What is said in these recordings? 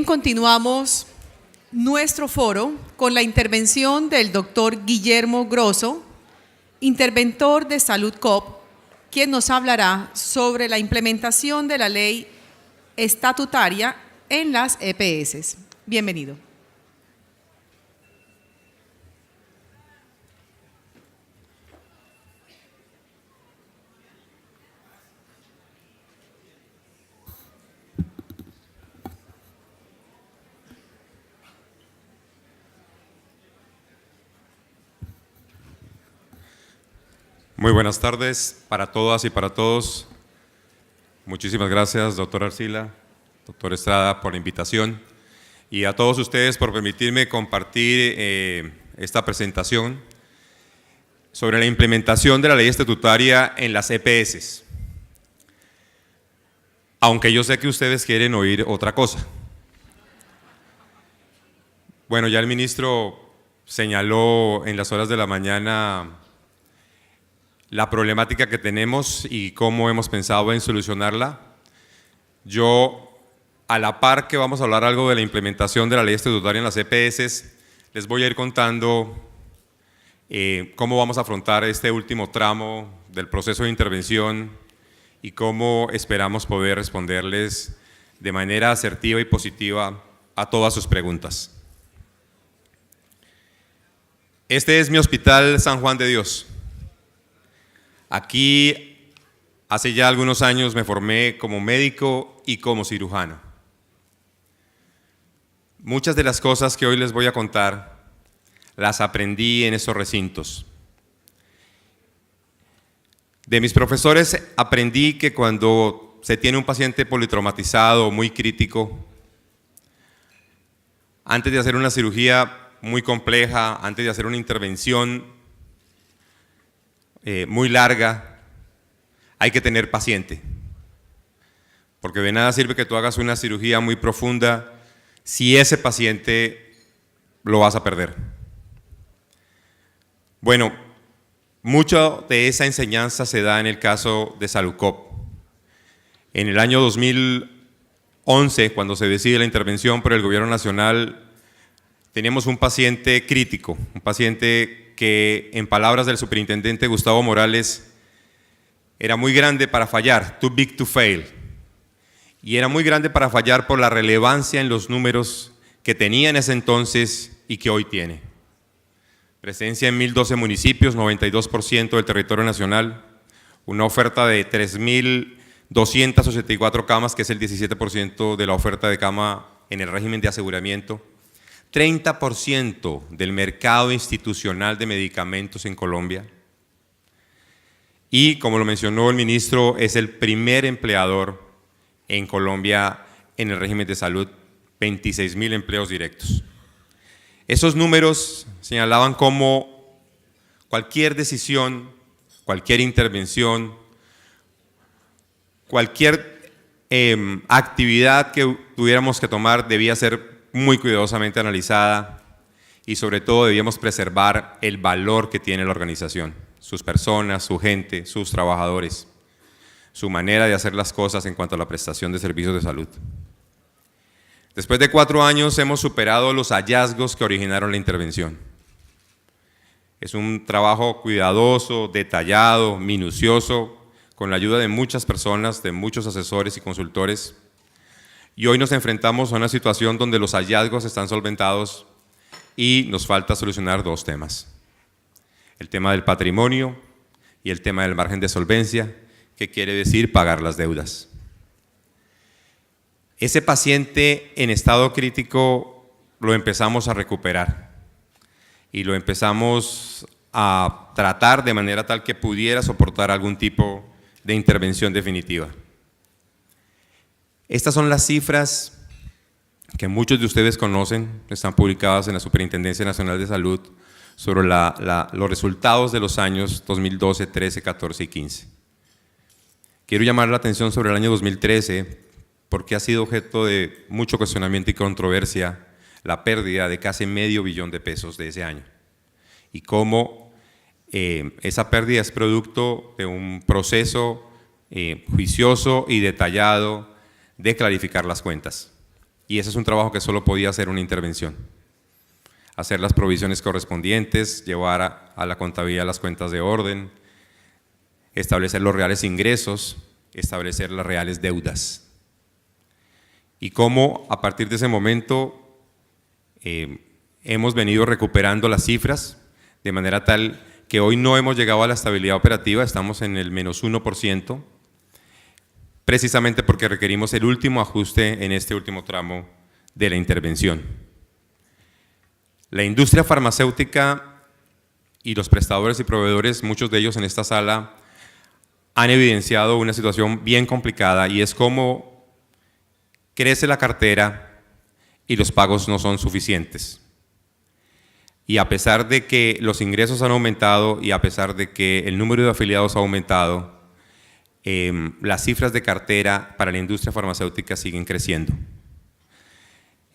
Continuamos nuestro foro con la intervención del doctor Guillermo Grosso, interventor de Saludcop, quien nos hablará sobre la implementación de la ley estatutaria en las EPS. Bienvenido. Muy buenas tardes para todas y para todos. Muchísimas gracias, doctor Arcila, doctor Estrada, por la invitación y a todos ustedes por permitirme compartir esta presentación sobre la implementación de la ley estatutaria en las EPS. Aunque yo sé que ustedes quieren oír otra cosa. Bueno, ya el ministro señaló en las horas de la mañana la problemática que tenemos y cómo hemos pensado en solucionarla. Yo, a la par que vamos a hablar algo de la implementación de la ley estatutaria en las EPS, les voy a ir contando cómo vamos a afrontar este último tramo del proceso de intervención y cómo esperamos poder responderles de manera asertiva y positiva a todas sus preguntas. Este es mi Hospital San Juan de Dios. Aquí, hace ya algunos años, me formé como médico y como cirujano. Muchas de las cosas que hoy les voy a contar las aprendí en esos recintos. De mis profesores aprendí que cuando se tiene un paciente politraumatizado muy crítico, antes de hacer una cirugía muy compleja, antes de hacer una intervención muy larga, hay que tener paciente, porque de nada sirve que tú hagas una cirugía muy profunda si ese paciente lo vas a perder. Bueno, mucho de esa enseñanza se da en el caso de Saludcop. En el año 2011, cuando se decide la intervención por el gobierno nacional, teníamos un paciente crítico, un paciente que, en palabras del superintendente Gustavo Morales, era muy grande para fallar, too big to fail. Y era muy grande para fallar por la relevancia en los números que tenía en ese entonces y que hoy tiene. Presencia en 1.012 municipios, 92% del territorio nacional, una oferta de 3.284 camas, que es el 17% de la oferta de cama en el régimen de aseguramiento, 30% del mercado institucional de medicamentos en Colombia y, como lo mencionó el ministro, es el primer empleador en Colombia en el régimen de salud, 26.000 empleos directos. Esos números señalaban cómo cualquier decisión, cualquier intervención, cualquier actividad que tuviéramos que tomar debía ser muy cuidadosamente analizada y sobre todo debíamos preservar el valor que tiene la organización, sus personas, su gente, sus trabajadores, su manera de hacer las cosas en cuanto a la prestación de servicios de salud. Después de 4 años hemos superado los hallazgos que originaron la intervención. Es un trabajo cuidadoso, detallado, minucioso, con la ayuda de muchas personas, de muchos asesores y consultores. Y hoy nos enfrentamos a una situación donde los hallazgos están solventados y nos falta solucionar 2 temas. El tema del patrimonio y el tema del margen de solvencia, que quiere decir pagar las deudas. Ese paciente en estado crítico lo empezamos a recuperar y lo empezamos a tratar de manera tal que pudiera soportar algún tipo de intervención definitiva. Estas son las cifras que muchos de ustedes conocen, están publicadas en la Superintendencia Nacional de Salud sobre los resultados de los años 2012, 13, 14 y 15. Quiero llamar la atención sobre el año 2013 porque ha sido objeto de mucho cuestionamiento y controversia la pérdida de casi $500 millones de pesos de ese año y cómo esa pérdida es producto de un proceso juicioso y detallado de clarificar las cuentas. Y ese es un trabajo que solo podía hacer una intervención. Hacer las provisiones correspondientes, llevar a la contabilidad las cuentas de orden, establecer los reales ingresos, establecer las reales deudas. Y cómo a partir de ese momento hemos venido recuperando las cifras de manera tal que hoy no hemos llegado a la estabilidad operativa, estamos en el menos 1%, precisamente porque requerimos el último ajuste en este último tramo de la intervención. La industria farmacéutica y los prestadores y proveedores, muchos de ellos en esta sala, han evidenciado una situación bien complicada y es cómo crece la cartera y los pagos no son suficientes. Y a pesar de que los ingresos han aumentado y a pesar de que el número de afiliados ha aumentado, las cifras de cartera para la industria farmacéutica siguen creciendo.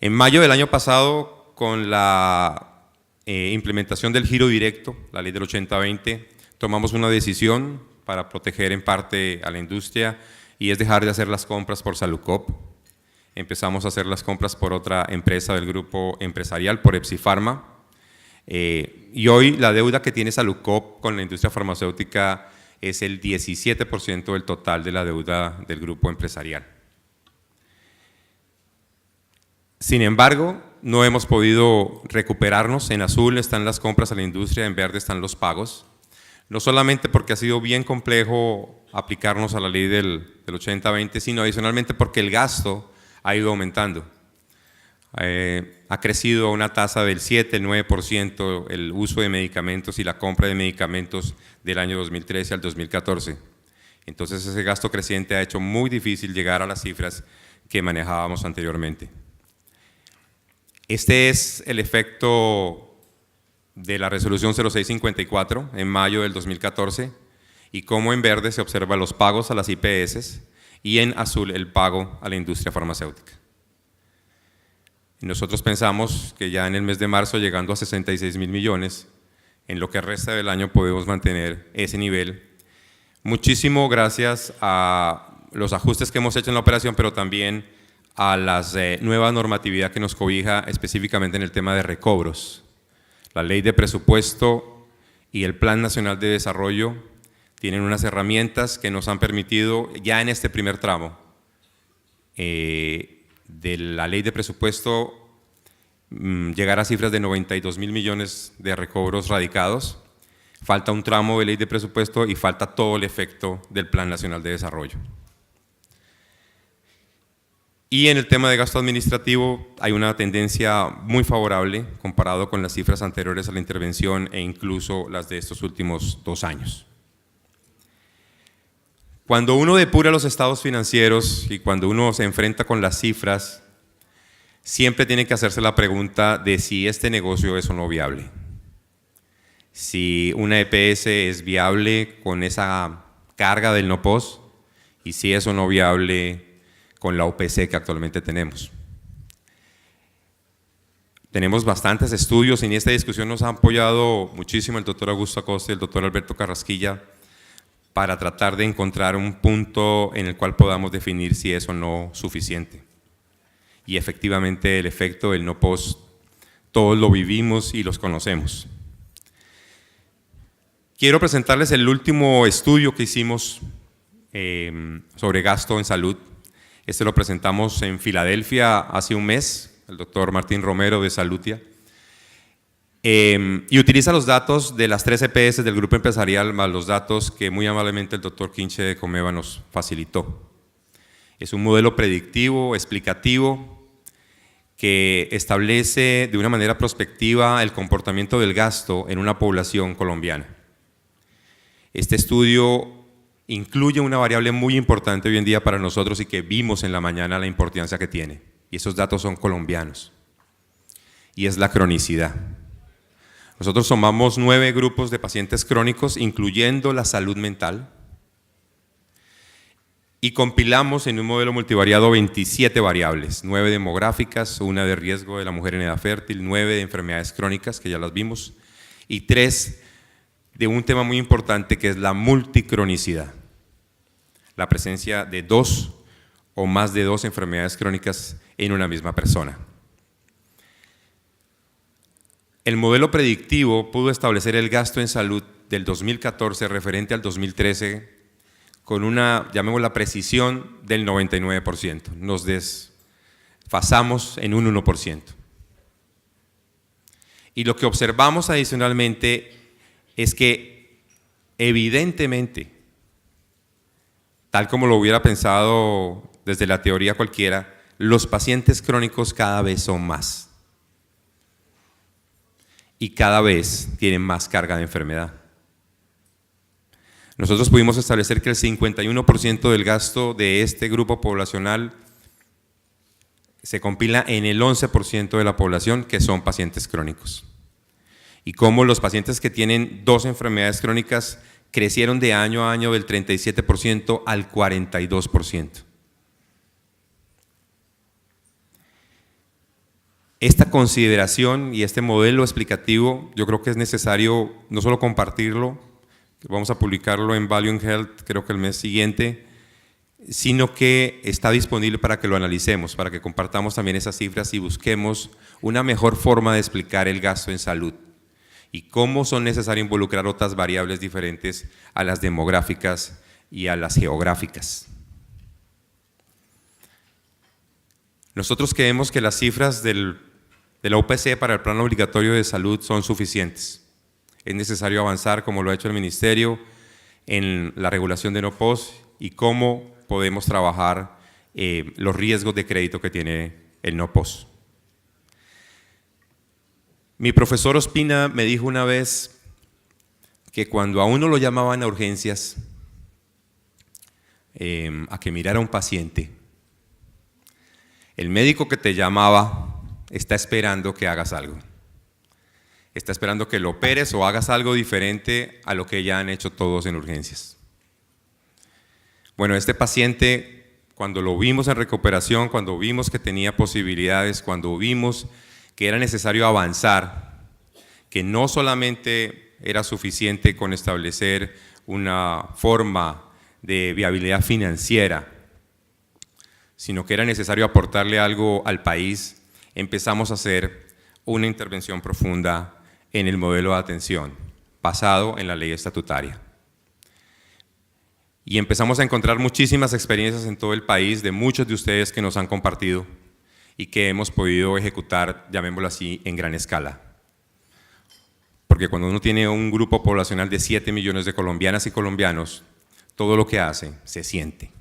En mayo del año pasado, con la implementación del giro directo, la ley del 80-20, tomamos una decisión para proteger en parte a la industria y es dejar de hacer las compras por Saludcop. Empezamos a hacer las compras por otra empresa del grupo empresarial, por Epsifarma. Y hoy la deuda que tiene Saludcop con la industria farmacéutica es el 17% del total de la deuda del grupo empresarial. Sin embargo, no hemos podido recuperarnos. En azul están las compras a la industria, en verde están los pagos. No solamente porque ha sido bien complejo aplicarnos a la ley del 80-20, sino adicionalmente porque el gasto ha ido aumentando. Ha crecido a una tasa del 7, el 9% el uso de medicamentos y la compra de medicamentos del año 2013 al 2014. Entonces ese gasto creciente ha hecho muy difícil llegar a las cifras que manejábamos anteriormente. Este es el efecto de la resolución 0654 en mayo del 2014 y cómo en verde se observan los pagos a las IPS y en azul el pago a la industria farmacéutica. Nosotros pensamos que ya en el mes de marzo, llegando a 66.000 millones, en lo que resta del año podemos mantener ese nivel. Muchísimo gracias a los ajustes que hemos hecho en la operación, pero también a la nueva normatividad que nos cobija específicamente en el tema de recobros. La ley de presupuesto y el Plan Nacional de Desarrollo tienen unas herramientas que nos han permitido ya en este primer tramo de la ley de presupuesto llegar a cifras de 92.000 millones de recobros radicados. Falta un tramo de ley de presupuesto y falta todo el efecto del Plan Nacional de Desarrollo. Y en el tema de gasto administrativo hay una tendencia muy favorable comparado con las cifras anteriores a la intervención e incluso las de estos últimos 2 años. Cuando uno depura los estados financieros y cuando uno se enfrenta con las cifras, siempre tiene que hacerse la pregunta de si este negocio es o no viable. Si una EPS es viable con esa carga del no-POS y si es o no viable con la OPC que actualmente tenemos. Tenemos bastantes estudios y en esta discusión nos ha apoyado muchísimo el doctor Augusto Acosta y el doctor Alberto Carrasquilla para tratar de encontrar un punto en el cual podamos definir si es o no suficiente. Y efectivamente el efecto del no-POS todos lo vivimos y los conocemos. Quiero presentarles el último estudio que hicimos sobre gasto en salud. Este lo presentamos en Filadelfia hace un mes, el doctor Martín Romero de Salutia, y utiliza los datos de las 3 EPS del grupo empresarial más los datos que muy amablemente el doctor Quinche de Comeva nos facilitó. Es un modelo predictivo, explicativo, que establece de una manera prospectiva el comportamiento del gasto en una población colombiana. Este estudio incluye una variable muy importante hoy en día para nosotros y que vimos en la mañana la importancia que tiene, y esos datos son colombianos, y es la cronicidad. Nosotros tomamos 9 grupos de pacientes crónicos, incluyendo la salud mental, y compilamos en un modelo multivariado 27 variables, 9 demográficas, una de riesgo de la mujer en edad fértil, 9 de enfermedades crónicas, que ya las vimos, y 3 de un tema muy importante que es la multicronicidad, la presencia de 2 o más de 2 enfermedades crónicas en una misma persona. El modelo predictivo pudo establecer el gasto en salud del 2014 referente al 2013 con una, llamémosla, precisión del 99%. Nos desfasamos en un 1%. Y lo que observamos adicionalmente es que evidentemente, tal como lo hubiera pensado desde la teoría cualquiera, los pacientes crónicos cada vez son más. Y cada vez tienen más carga de enfermedad. Nosotros pudimos establecer que el 51% del gasto de este grupo poblacional se compila en el 11% de la población que son pacientes crónicos. Y cómo los pacientes que tienen 2 enfermedades crónicas crecieron de año a año del 37% al 42%. Esta consideración y este modelo explicativo, yo creo que es necesario no solo compartirlo, vamos a publicarlo en Value in Health, creo que el mes siguiente, sino que está disponible para que lo analicemos, para que compartamos también esas cifras y busquemos una mejor forma de explicar el gasto en salud y cómo son necesarios involucrar otras variables diferentes a las demográficas y a las geográficas. Nosotros creemos que las cifras de la UPC para el Plan Obligatorio de Salud son suficientes. Es necesario avanzar, como lo ha hecho el Ministerio, en la regulación de NOPOS y cómo podemos trabajar los riesgos de crédito que tiene el NOPOS. Mi profesor Ospina me dijo una vez que cuando a uno lo llamaban a urgencias a que mirara a un paciente, el médico que te llamaba está esperando que hagas algo. Está esperando que lo operes o hagas algo diferente a lo que ya han hecho todos en urgencias. Bueno, este paciente, cuando lo vimos en recuperación, cuando vimos que tenía posibilidades, cuando vimos que era necesario avanzar, que no solamente era suficiente con establecer una forma de viabilidad financiera, sino que era necesario aportarle algo al país, empezamos a hacer una intervención profunda en el modelo de atención, basado en la ley estatutaria. Y empezamos a encontrar muchísimas experiencias en todo el país de muchos de ustedes que nos han compartido y que hemos podido ejecutar, llamémoslo así, en gran escala. Porque cuando uno tiene un grupo poblacional de 7 millones de colombianas y colombianos, todo lo que hace se siente.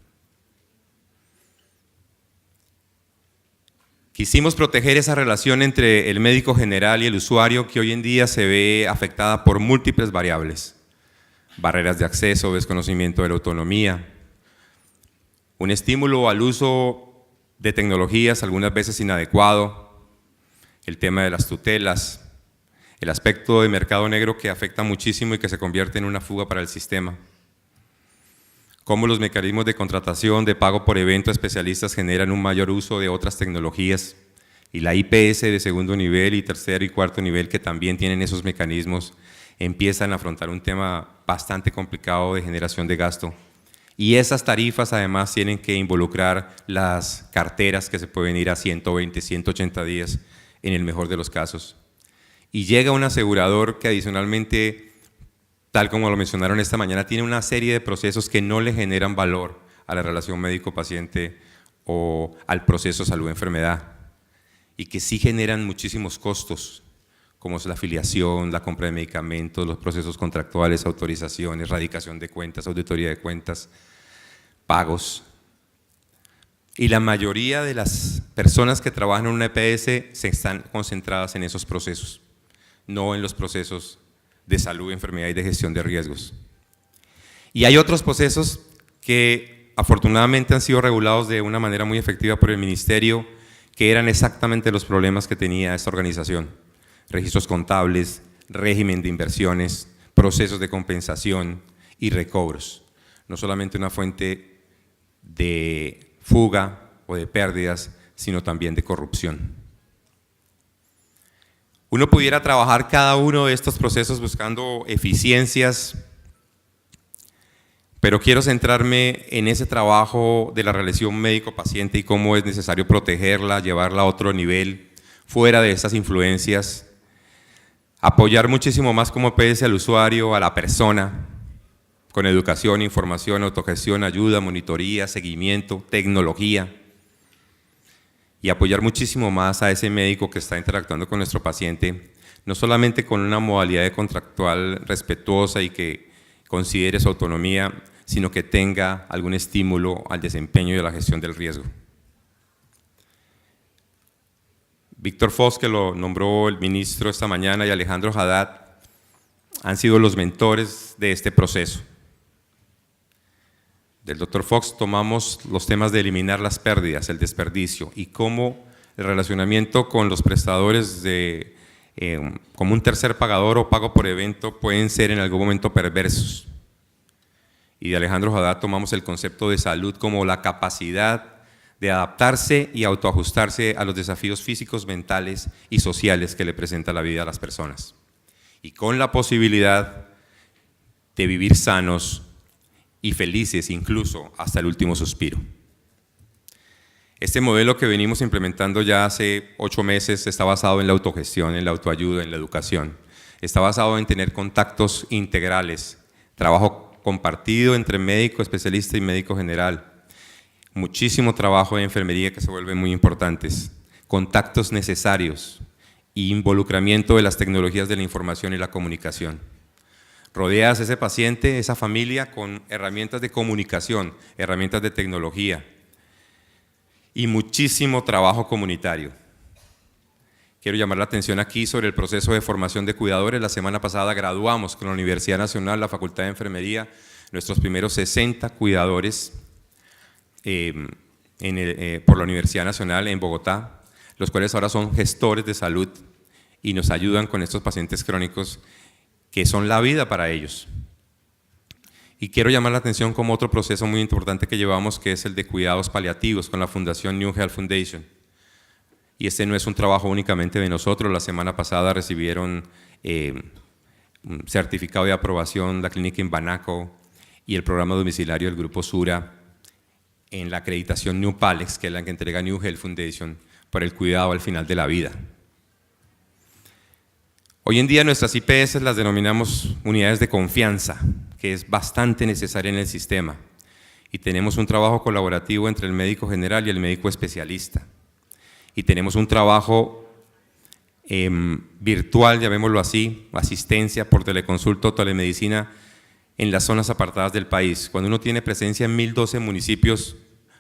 Quisimos proteger esa relación entre el médico general y el usuario que hoy en día se ve afectada por múltiples variables. Barreras de acceso, desconocimiento de la autonomía, un estímulo al uso de tecnologías algunas veces inadecuado, el tema de las tutelas, el aspecto de mercado negro que afecta muchísimo y que se convierte en una fuga para el sistema. Cómo los mecanismos de contratación, de pago por evento a especialistas generan un mayor uso de otras tecnologías y la IPS de segundo nivel y tercer y cuarto nivel que también tienen esos mecanismos empiezan a afrontar un tema bastante complicado de generación de gasto. Y esas tarifas además tienen que involucrar las carteras que se pueden ir a 120, 180 días en el mejor de los casos. Y llega un asegurador que adicionalmente, tal como lo mencionaron esta mañana, tiene una serie de procesos que no le generan valor a la relación médico-paciente o al proceso salud-enfermedad y que sí generan muchísimos costos, como es la afiliación, la compra de medicamentos, los procesos contractuales, autorizaciones, radicación de cuentas, auditoría de cuentas, pagos. Y la mayoría de las personas que trabajan en una EPS se están concentradas en esos procesos, no en los procesos de salud, enfermedad y de gestión de riesgos. Y hay otros procesos que afortunadamente han sido regulados de una manera muy efectiva por el Ministerio, que eran exactamente los problemas que tenía esta organización. Registros contables, régimen de inversiones, procesos de compensación y recobros. No solamente una fuente de fuga o de pérdidas, sino también de corrupción. Uno pudiera trabajar cada uno de estos procesos buscando eficiencias, Pero quiero centrarme en ese trabajo de la relación médico-paciente y cómo es necesario protegerla, llevarla a otro nivel, fuera de estas influencias, apoyar muchísimo más como PS al usuario, a la persona, con educación, información, autogestión, ayuda, monitoría, seguimiento, tecnología, y apoyar muchísimo más a ese médico que está interactuando con nuestro paciente, no solamente con una modalidad contractual respetuosa y que considere su autonomía, sino que tenga algún estímulo al desempeño y a la gestión del riesgo. Víctor Foss, que lo nombró el ministro esta mañana, y Alejandro Haddad han sido los mentores de este proceso. Del Dr. Fox tomamos los temas de eliminar las pérdidas, el desperdicio y cómo el relacionamiento con los prestadores como un tercer pagador o pago por evento pueden ser en algún momento perversos. Y de Alejandro Haddad tomamos el concepto de salud como la capacidad de adaptarse y autoajustarse a los desafíos físicos, mentales y sociales que le presenta la vida a las personas. Y con la posibilidad de vivir sanos y felices incluso hasta el último suspiro. Este modelo que venimos implementando ya hace 8 meses está basado en la autogestión, en la autoayuda, en la educación. Está basado en tener contactos integrales, trabajo compartido entre médico especialista y médico general, muchísimo trabajo de enfermería que se vuelven muy importantes, contactos necesarios y involucramiento de las tecnologías de la información y la comunicación. Rodeas a ese paciente, esa familia, con herramientas de comunicación, herramientas de tecnología y muchísimo trabajo comunitario. Quiero llamar la atención aquí sobre el proceso de formación de cuidadores. La semana pasada graduamos con la Universidad Nacional, la Facultad de Enfermería, nuestros primeros 60 cuidadores por la Universidad Nacional en Bogotá, los cuales ahora son gestores de salud y nos ayudan con estos pacientes crónicos que son la vida para ellos. Y quiero llamar la atención como otro proceso muy importante que llevamos, que es el de cuidados paliativos con la Fundación New Health Foundation. Y este no es un trabajo únicamente de nosotros. La semana pasada recibieron un certificado de aprobación la clínica en Banaco y el programa domiciliario del Grupo Sura en la acreditación New Palex, que es la que entrega New Health Foundation, para el cuidado al final de la vida. Hoy en día nuestras IPS las denominamos unidades de confianza, que es bastante necesaria en el sistema. Y tenemos un trabajo colaborativo entre el médico general y el médico especialista. Y tenemos un trabajo virtual, llamémoslo así, asistencia por teleconsulta o telemedicina en las zonas apartadas del país. Cuando uno tiene presencia en 1012 municipios,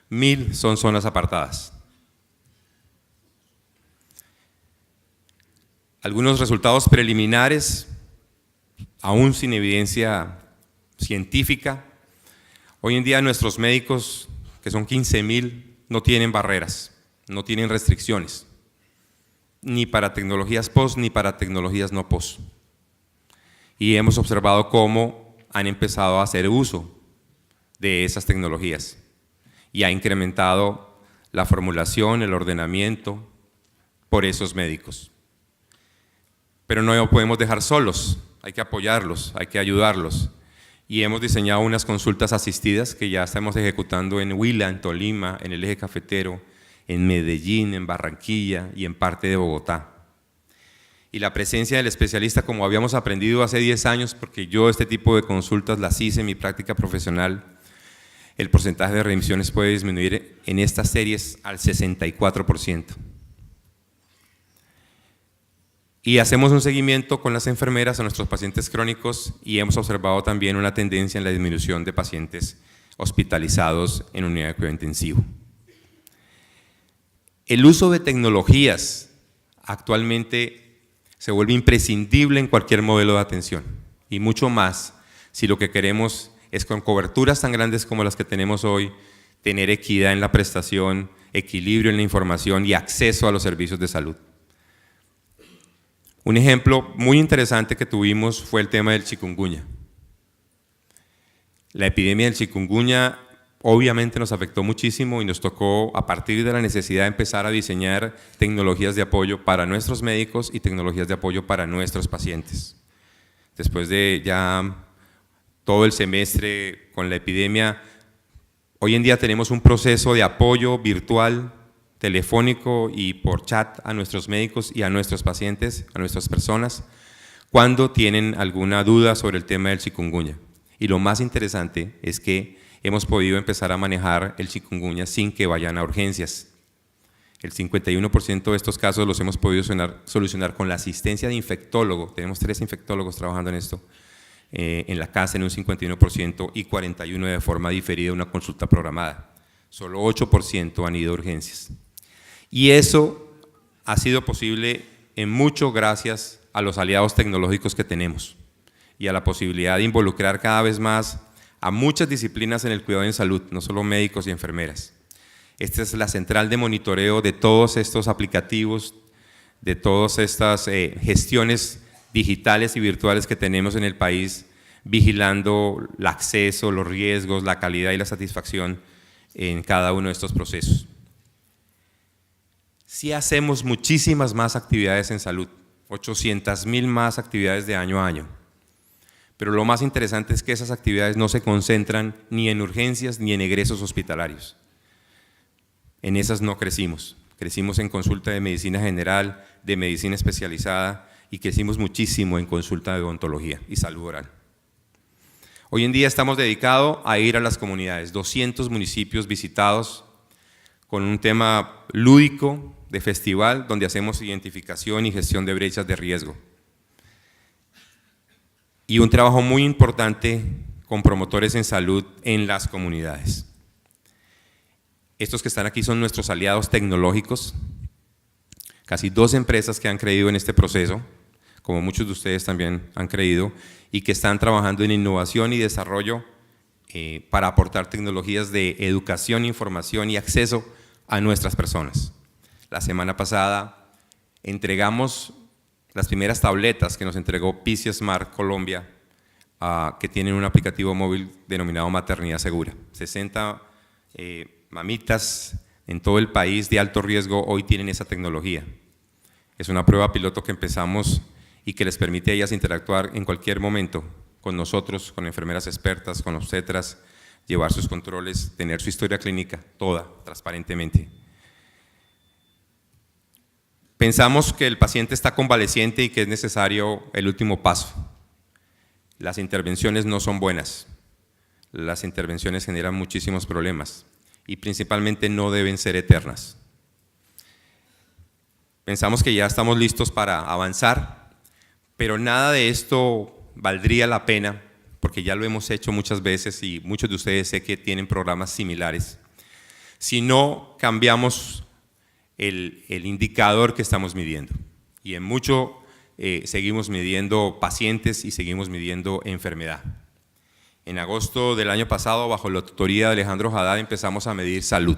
1000 son zonas apartadas. Algunos resultados preliminares, aún sin evidencia científica. Hoy en día nuestros médicos, que son 15.000, no tienen barreras. No tienen restricciones, ni para tecnologías post ni para tecnologías no post. Y hemos observado cómo han empezado a hacer uso de esas tecnologías y ha incrementado la formulación, el ordenamiento por esos médicos. Pero no podemos dejar solos, hay que apoyarlos, hay que ayudarlos. Y hemos diseñado unas consultas asistidas que ya estamos ejecutando en Huila, en Tolima, en el Eje Cafetero, en Medellín, en Barranquilla y en parte de Bogotá. Y la presencia del especialista, como habíamos aprendido hace 10 años, porque yo este tipo de consultas las hice en mi práctica profesional, el porcentaje de reemisiones puede disminuir en estas series al 64%. Y hacemos un seguimiento con las enfermeras a nuestros pacientes crónicos y hemos observado también una tendencia en la disminución de pacientes hospitalizados en unidad de cuidado intensivo. El uso de tecnologías actualmente se vuelve imprescindible en cualquier modelo de atención y mucho más si lo que queremos es, con coberturas tan grandes como las que tenemos hoy, tener equidad en la prestación, equilibrio en la información y acceso a los servicios de salud. Un ejemplo muy interesante que tuvimos fue el tema del chikungunya. La epidemia del chikungunya obviamente nos afectó muchísimo y nos tocó, a partir de la necesidad de empezar a diseñar tecnologías de apoyo para nuestros médicos y tecnologías de apoyo para nuestros pacientes. Después de ya todo el semestre con la epidemia. Hoy en día tenemos un proceso de apoyo virtual, telefónico y por chat a nuestros médicos y a nuestros pacientes, a nuestras personas, cuando tienen alguna duda sobre el tema del chikungunya. Y lo más interesante es que hemos podido empezar a manejar el chikungunya sin que vayan a urgencias. El 51% de estos casos los hemos podido solucionar con la asistencia de infectólogo. Tenemos 3 infectólogos trabajando en esto, en la casa en un 51% y 41% de forma diferida una consulta programada. Solo 8% han ido a urgencias. Y eso ha sido posible en mucho gracias a los aliados tecnológicos que tenemos y a la posibilidad de involucrar cada vez más a muchas disciplinas en el cuidado en salud, no solo médicos y enfermeras. Esta es la central de monitoreo de todos estos aplicativos, de todas estas gestiones digitales y virtuales que tenemos en el país, vigilando el acceso, los riesgos, la calidad y la satisfacción en cada uno de estos procesos. Sí hacemos muchísimas más actividades en salud, 800.000 más actividades de año a año. Pero lo más interesante es que esas actividades no se concentran ni en urgencias ni en egresos hospitalarios. En esas no crecimos. Crecimos en consulta de medicina general, de medicina especializada y crecimos muchísimo en consulta de odontología y salud oral. Hoy en día estamos dedicados a ir a las comunidades, 200 municipios visitados con un tema lúdico de festival donde hacemos identificación y gestión de brechas de riesgo. Y un trabajo muy importante con promotores en salud en las comunidades. Estos que están aquí son nuestros aliados tecnológicos, casi 2 empresas que han creído en este proceso, como muchos de ustedes también han creído, y que están trabajando en innovación y desarrollo para aportar tecnologías de educación, información y acceso a nuestras personas. La semana pasada entregamos las primeras tabletas que nos entregó PC Smart Colombia, que tienen un aplicativo móvil denominado Maternidad Segura. 60 mamitas en todo el país de alto riesgo hoy tienen esa tecnología. Es una prueba piloto que empezamos y que les permite a ellas interactuar en cualquier momento con nosotros, con enfermeras expertas, con obstetras, llevar sus controles, tener su historia clínica toda transparentemente. Pensamos que el paciente está convaleciente y que es necesario el último paso. Las intervenciones no son buenas. Las intervenciones generan muchísimos problemas y principalmente no deben ser eternas. Pensamos que ya estamos listos para avanzar, pero nada de esto valdría la pena, porque ya lo hemos hecho muchas veces y muchos de ustedes sé que tienen programas similares, si no cambiamos el indicador que estamos midiendo. Y en mucho seguimos midiendo pacientes y seguimos midiendo enfermedad. En agosto del año pasado, bajo la tutoría de Alejandro Haddad, empezamos a medir salud.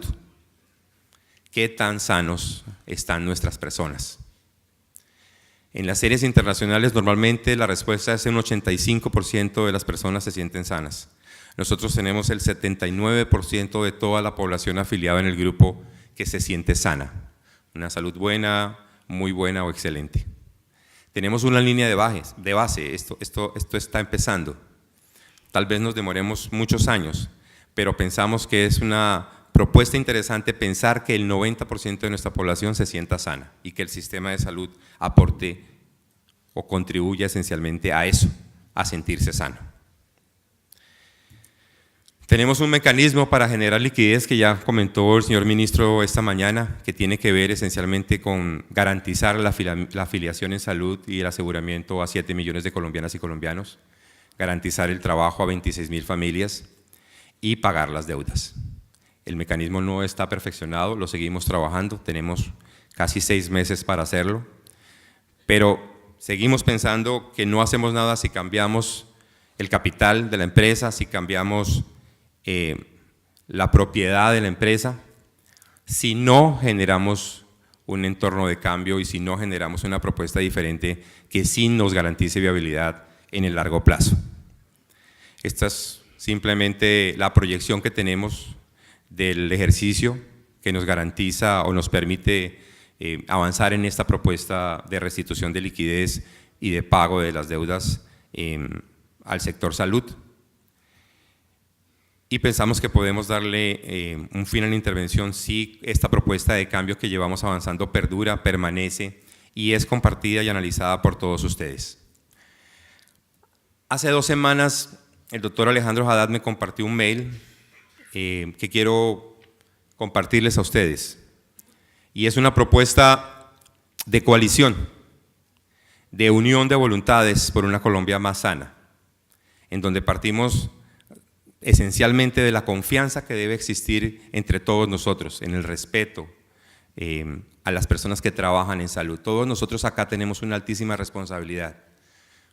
¿Qué tan sanos están nuestras personas? En las series internacionales normalmente la respuesta es un 85% de las personas se sienten sanas. Nosotros tenemos el 79% de toda la población afiliada en el grupo que se siente sana. Una salud buena, muy buena o excelente. Tenemos una línea de base, esto está empezando. Tal vez nos demoremos muchos años, pero pensamos que es una propuesta interesante pensar que el 90% de nuestra población se sienta sana y que el sistema de salud aporte o contribuya esencialmente a eso, a sentirse sano. Tenemos un mecanismo para generar liquidez que ya comentó el señor ministro esta mañana, que tiene que ver esencialmente con garantizar la afiliación en salud y el aseguramiento a 7 millones de colombianas y colombianos, garantizar el trabajo a 26.000 familias y pagar las deudas. El mecanismo no está perfeccionado, lo seguimos trabajando, tenemos casi 6 meses para hacerlo, pero seguimos pensando que no hacemos nada si cambiamos el capital de la empresa, si cambiamos la propiedad de la empresa, si no generamos un entorno de cambio y si no generamos una propuesta diferente que sí nos garantice viabilidad en el largo plazo. Esta es simplemente la proyección que tenemos del ejercicio que nos garantiza o nos permite avanzar en esta propuesta de restitución de liquidez y de pago de las deudas al sector salud. y pensamos que podemos darle un fin a la intervención si esta propuesta de cambio que llevamos avanzando perdura, permanece y es compartida y analizada por todos ustedes. Hace 2 semanas el doctor Alejandro Haddad me compartió un mail que quiero compartirles a ustedes, y es una propuesta de coalición, de unión de voluntades por una Colombia más sana, en donde partimos esencialmente de la confianza que debe existir entre todos nosotros, en el respeto a las personas que trabajan en salud. Todos nosotros acá tenemos una altísima responsabilidad,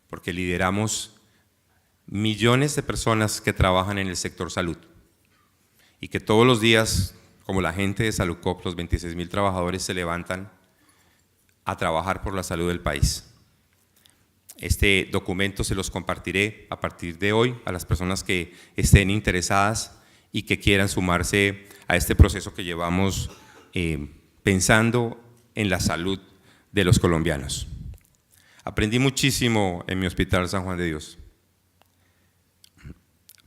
porque lideramos millones de personas que trabajan en el sector salud, y que todos los días, como la gente de Saludcop, los 26.000 trabajadores se levantan a trabajar por la salud del país. Este documento se los compartiré a partir de hoy a las personas que estén interesadas y que quieran sumarse a este proceso que llevamos pensando en la salud de los colombianos. Aprendí muchísimo en mi hospital San Juan de Dios,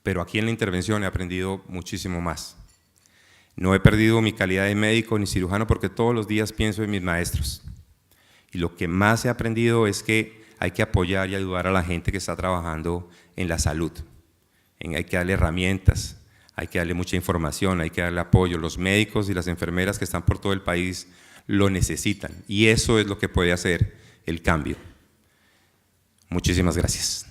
pero aquí en la intervención he aprendido muchísimo más. No he perdido mi calidad de médico ni cirujano porque todos los días pienso en mis maestros. Y lo que más he aprendido es que hay que apoyar y ayudar a la gente que está trabajando en la salud. Hay que darle herramientas, hay que darle mucha información, hay que darle apoyo. Los médicos y las enfermeras que están por todo el país lo necesitan, y eso es lo que puede hacer el cambio. Muchísimas gracias.